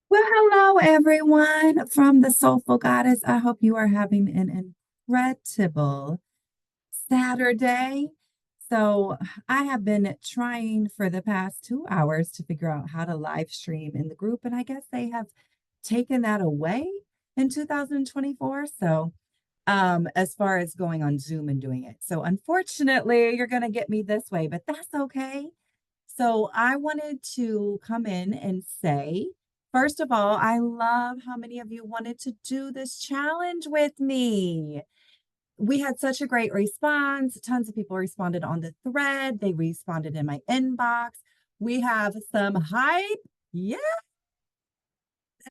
Well, hello everyone from the Soulful Goddess. I hope you are having an incredible Saturday. So, I have been trying for the past 2 hours to figure out how to live stream in the group, and I guess they have taken that away in 2024. So, as far as going on Zoom and doing it. So, unfortunately, you're going to get me this way, but that's okay. So I wanted to come in and say, first of all, I love how many of you wanted to do this challenge with me. We had such a great response. Tons of people responded on the thread, they responded in my inbox. We have some hype. Yeah,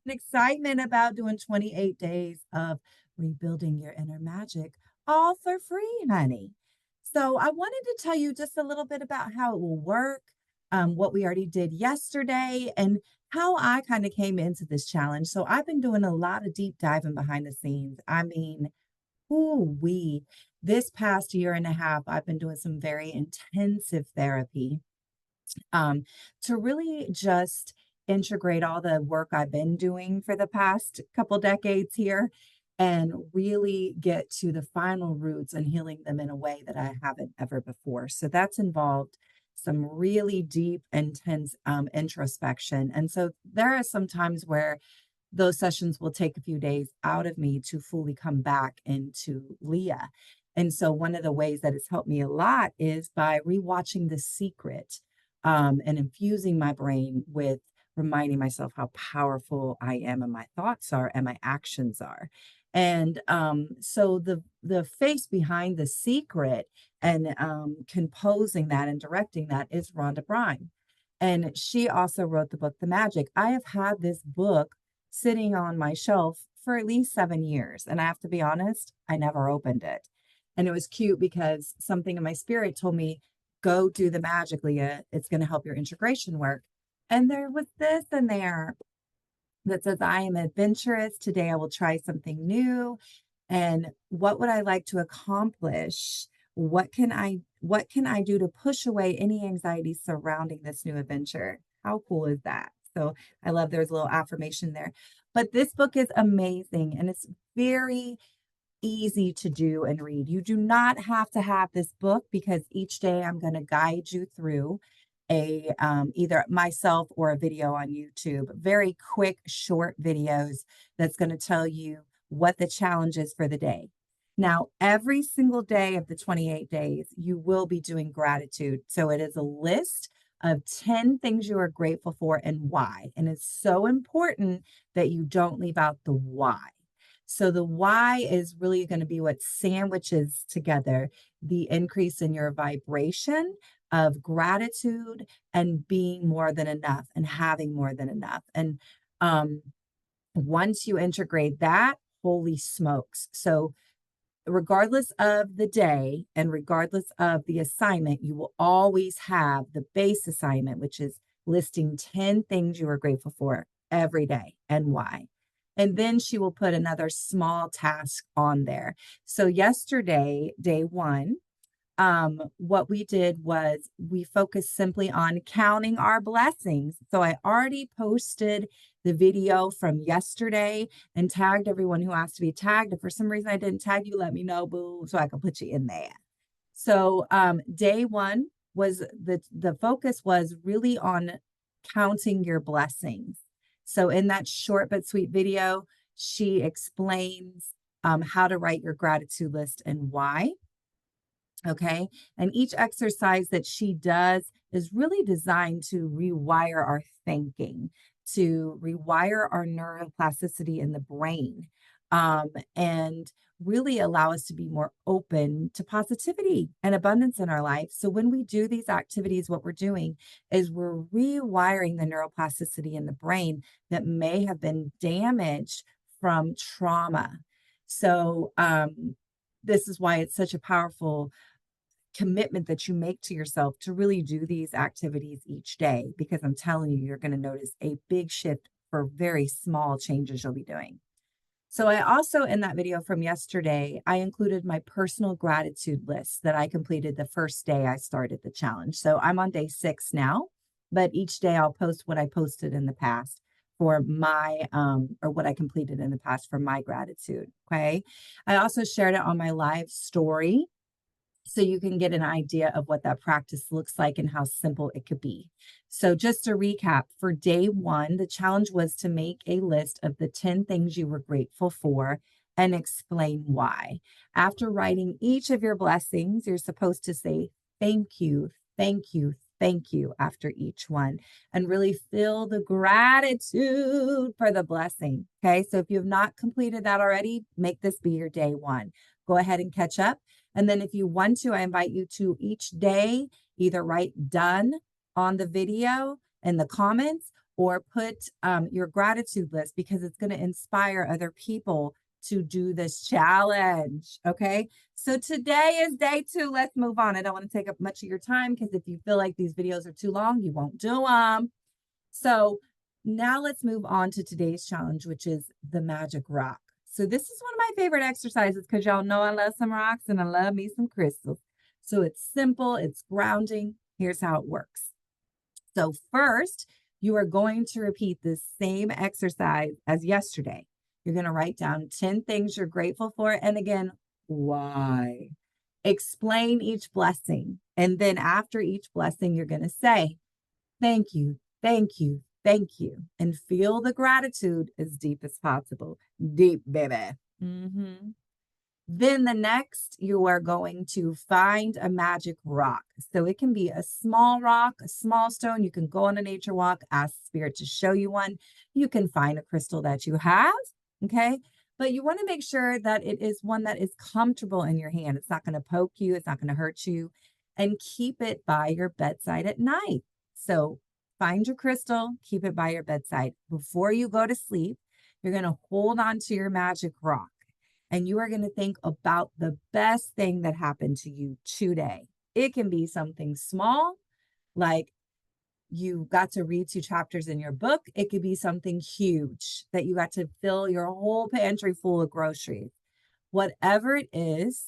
and excitement about doing 28 days of rebuilding your inner magic, all for free, honey. So, I wanted to tell you just a little bit about how it will work, what we already did yesterday, and how I kind of came into this challenge. So, I've been doing a lot of deep diving behind the scenes. I mean, ooh, this past year and a half, I've been doing some very intensive therapy um, to really just integrate all the work I've been doing for the past couple decades here and really get to the final roots and healing them in a way that I haven't ever before. So that's involved some really deep, intense introspection. And so there are some times where those sessions will take a few days out of me to fully come back into Leah. And so one of the ways that it's helped me a lot is by rewatching The Secret and infusing my brain with reminding myself how powerful I am and my thoughts are and my actions are. And so the face behind The Secret and composing that and directing that is Rhonda Byrne. And she also wrote the book The Magic. I have had this book sitting on my shelf for at least 7 years. And I have to be honest, I never opened it. And it was cute because something in my spirit told me, go do the magic, Leah. It's going to help your integration work. And there was this in there that says, I am adventurous. Today I will try something new. And what would I like to accomplish? What can I do to push away any anxiety surrounding this new adventure? How cool is that? So I love there's a little affirmation there. But this book is amazing and it's very easy to do and read. You do not have to have this book because each day I'm going to guide you through a either myself or a video on YouTube. Very quick, short videos that's going to tell you what the challenge is for the day. Now, every single day of the 28 days, you will be doing gratitude. So it is a list of 10 things you are grateful for and why. And it's so important that you don't leave out the why. So the why is really going to be what sandwiches together the increase in your vibration of gratitude and being more than enough and having more than enough. And once you integrate that, holy smokes. So regardless of the day and regardless of the assignment, you will always have the base assignment, which is listing 10 things you are grateful for every day and why. And then she will put another small task on there. So yesterday, day one, what we did was we focused simply on counting our blessings. So I already posted the video from yesterday and tagged everyone who asked to be tagged. If for some reason I didn't tag you, let me know, boo, so I can put you in there. So day one was the focus was really on counting your blessings. So in that short but sweet video, she explains how to write your gratitude list and why. Okay. And each exercise that she does is really designed to rewire our thinking, to rewire our neuroplasticity in the brain, and really allow us to be more open to positivity and abundance in our life. So when we do these activities, what we're doing is we're rewiring the neuroplasticity in the brain that may have been damaged from trauma. So, this is why it's such a powerful commitment that you make to yourself to really do these activities each day, because I'm telling you, you're going to notice a big shift for very small changes you'll be doing. So I also, in that video from yesterday, I included my personal gratitude list that I completed the first day I started the challenge. So I'm on day 6 now, but each day I'll post what I posted in the past for my or what I completed in the past for my gratitude. Okay. I also shared it on my live story so you can get an idea of what that practice looks like and how simple it could be. So, just to recap, for day one, the challenge was to make a list of the 10 things you were grateful for and explain why. After writing each of your blessings, you're supposed to say, thank you, thank you, thank you after each one and really feel the gratitude for the blessing. Okay. So, if you have not completed that already, make this be your day one. Go ahead and catch up. And then if you want to, I invite you to each day either write done on the video in the comments or put your gratitude list because it's going to inspire other people to do this challenge. Okay. So today is day two. Let's move on. I don't want to take up much of your time because if you feel like these videos are too long, you won't do them. So now let's move on to today's challenge, which is the magic rock. So this is one of my favorite exercises because y'all know I love some rocks and I love me some crystals. So it's simple, it's grounding. Here's how it works. So first, you are going to repeat the same exercise as yesterday. You're going to write down 10 things you're grateful for. And again, why? Explain each blessing. And then after each blessing, you're going to say, thank you, thank you, thank you, and feel the gratitude as deep as possible. Deep, baby. Then the next, you are going to find a magic rock. So it can be a small rock, a small stone. You can go on a nature walk, ask Spirit to show you one. You can find a crystal that you have, okay? But you want to make sure that it is one that is comfortable in your hand. It's not going to poke you, it's not going to hurt you, and keep it by your bedside at night. So find your crystal, keep it by your bedside. Before you go to sleep, you're going to hold on to your magic rock and you are going to think about the best thing that happened to you today. It can be something small, like you got to read 2 chapters in your book. It could be something huge that you got to fill your whole pantry full of groceries. Whatever it is,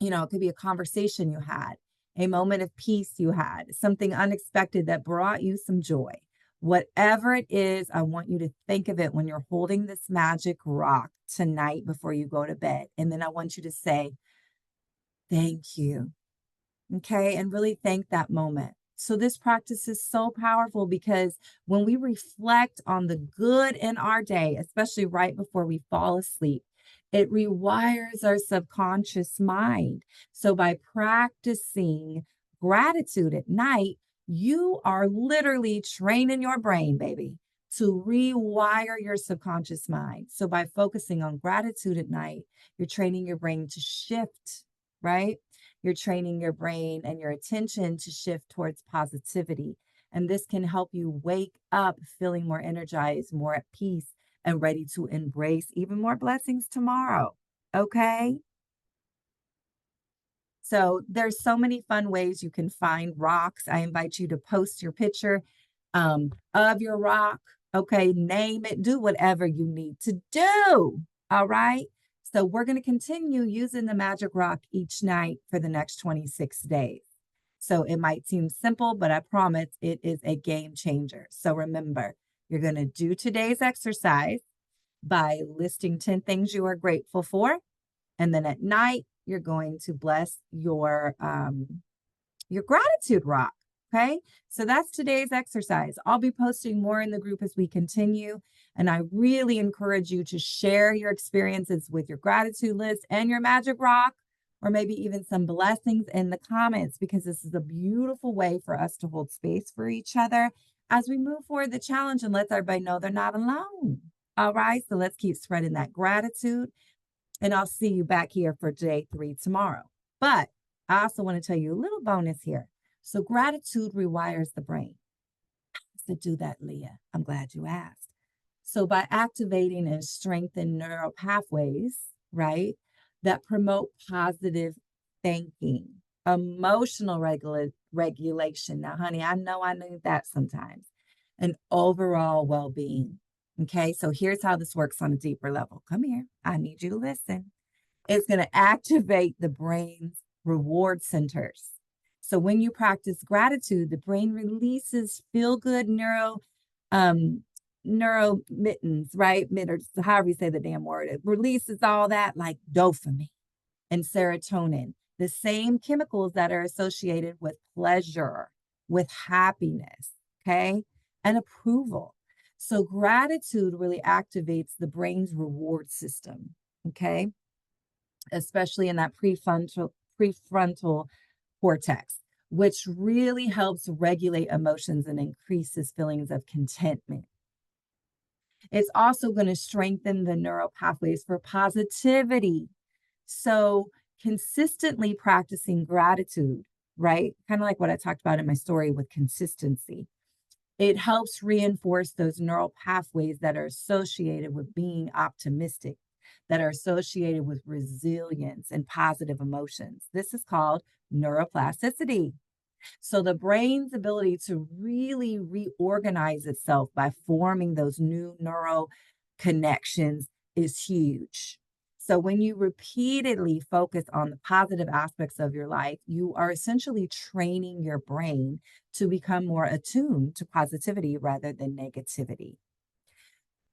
it could be a conversation you had, a moment of peace you had, something unexpected that brought you some joy. Whatever it is, I want you to think of it when you're holding this magic rock tonight before you go to bed. And then I want you to say, thank you. Okay. And really thank that moment. So this practice is so powerful because when we reflect on the good in our day, especially right before we fall asleep, it rewires our subconscious mind. So by practicing gratitude at night, you are literally training your brain, baby, to rewire your subconscious mind. So by focusing on gratitude at night, you're training your brain to shift, right? You're training your brain and your attention to shift towards positivity. And this can help you wake up feeling more energized, more at peace, and ready to embrace even more blessings tomorrow. Okay. So there's so many fun ways you can find rocks. I invite you to post your picture of your rock. Okay. Name it, do whatever you need to do. All right. So we're going to continue using the magic rock each night for the next 26 days. So it might seem simple, but I promise it is a game changer. So remember, you're going to do today's exercise by listing 10 things you are grateful for. And then at night, you're going to bless your gratitude rock. Okay. So that's today's exercise. I'll be posting more in the group as we continue. And I really encourage you to share your experiences with your gratitude list and your magic rock, or maybe even some blessings in the comments, because this is a beautiful way for us to hold space for each other as we move forward the challenge and let everybody know they're not alone. All right. So let's keep spreading that gratitude. And I'll see you back here for day 3 tomorrow. But I also want to tell you a little bonus here. So gratitude rewires the brain. To do that, Leah. I'm glad you asked. So by activating and strengthening neural pathways, right, that promote positive thinking, emotional regulation. Now, honey, I know I need that sometimes. And overall well-being. Okay, so here's how this works on a deeper level. Come here. I need you to listen. It's going to activate the brain's reward centers. So when you practice gratitude, the brain releases feel-good neuromittens, right? Or however you say the damn word. It releases all that like dopamine and serotonin, the same chemicals that are associated with pleasure, with happiness, okay, and approval. So gratitude really activates the brain's reward system, okay, especially in that prefrontal cortex, which really helps regulate emotions and increases feelings of contentment. It's also going to strengthen the neural pathways for positivity. So, consistently practicing gratitude, right? Kind of like what I talked about in my story with consistency. It helps reinforce those neural pathways that are associated with being optimistic, that are associated with resilience and positive emotions. This is called neuroplasticity. So the brain's ability to really reorganize itself by forming those new neural connections is huge. So when you repeatedly focus on the positive aspects of your life, you are essentially training your brain to become more attuned to positivity rather than negativity.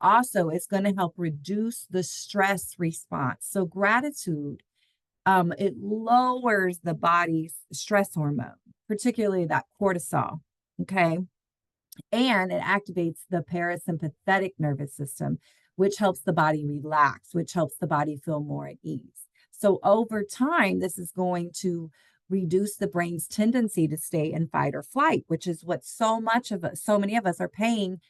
Also, it's going to help reduce the stress response. So gratitude, it lowers the body's stress hormone, particularly that cortisol. Okay. And it activates the parasympathetic nervous system, which helps the body relax, which helps the body feel more at ease. So over time, this is going to reduce the brain's tendency to stay in fight or flight, which is what so many of us are paying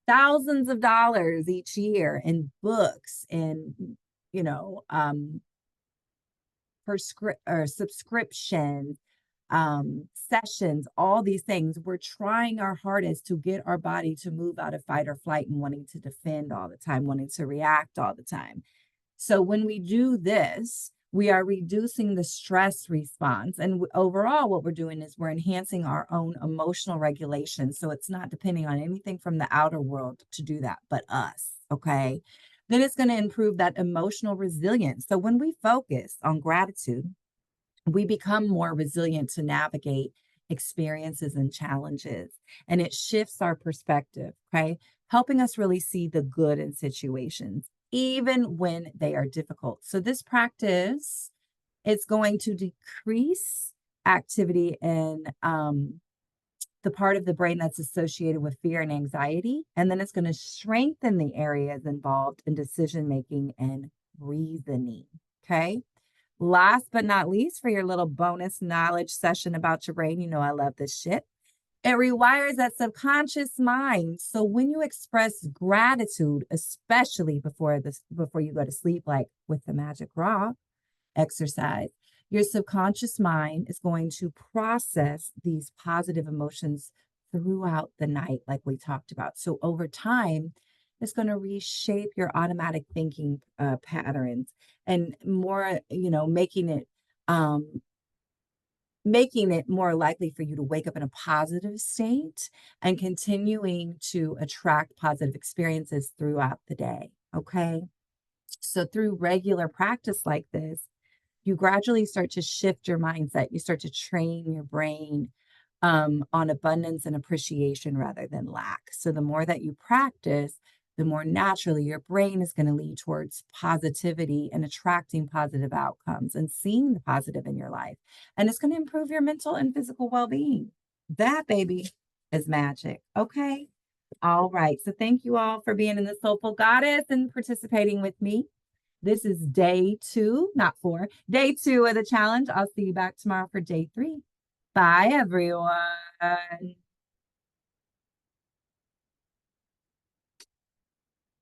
thousands of dollars each year in books and, you know, or subscription sessions, all these things. We're trying our hardest to get our body to move out of fight or flight and wanting to defend all the time, wanting to react all the time. So when we do this, we are reducing the stress response. And overall, what we're doing is we're enhancing our own emotional regulation. So it's not depending on anything from the outer world to do that, but us. Okay. Then it's going to improve that emotional resilience. So when we focus on gratitude, we become more resilient to navigate experiences and challenges. And it shifts our perspective, okay? Helping us really see the good in situations, even when they are difficult. So this practice, it's going to decrease activity in the part of the brain that's associated with fear and anxiety. And then it's going to strengthen the areas involved in decision making and reasoning, okay? Last but not least, for your little bonus knowledge session about your brain, you know I love this shit. It rewires that subconscious mind. So when you express gratitude, especially before you go to sleep, like with the magic raw exercise, your subconscious mind is going to process these positive emotions throughout the night, like we talked about. So over time, it's going to reshape your automatic thinking patterns and more, making it more likely for you to wake up in a positive state and continuing to attract positive experiences throughout the day. Okay. So through regular practice like this, you gradually start to shift your mindset. You start to train your brain on abundance and appreciation rather than lack. So the more that you practice, the more naturally your brain is going to lead towards positivity and attracting positive outcomes and seeing the positive in your life. And it's going to improve your mental and physical well being. That, baby, is magic. Okay. All right. So thank you all for being in the Soulful Goddess and participating with me. This is day 2, not 4, day 2 of the challenge. I'll see you back tomorrow for day 3. Bye, everyone.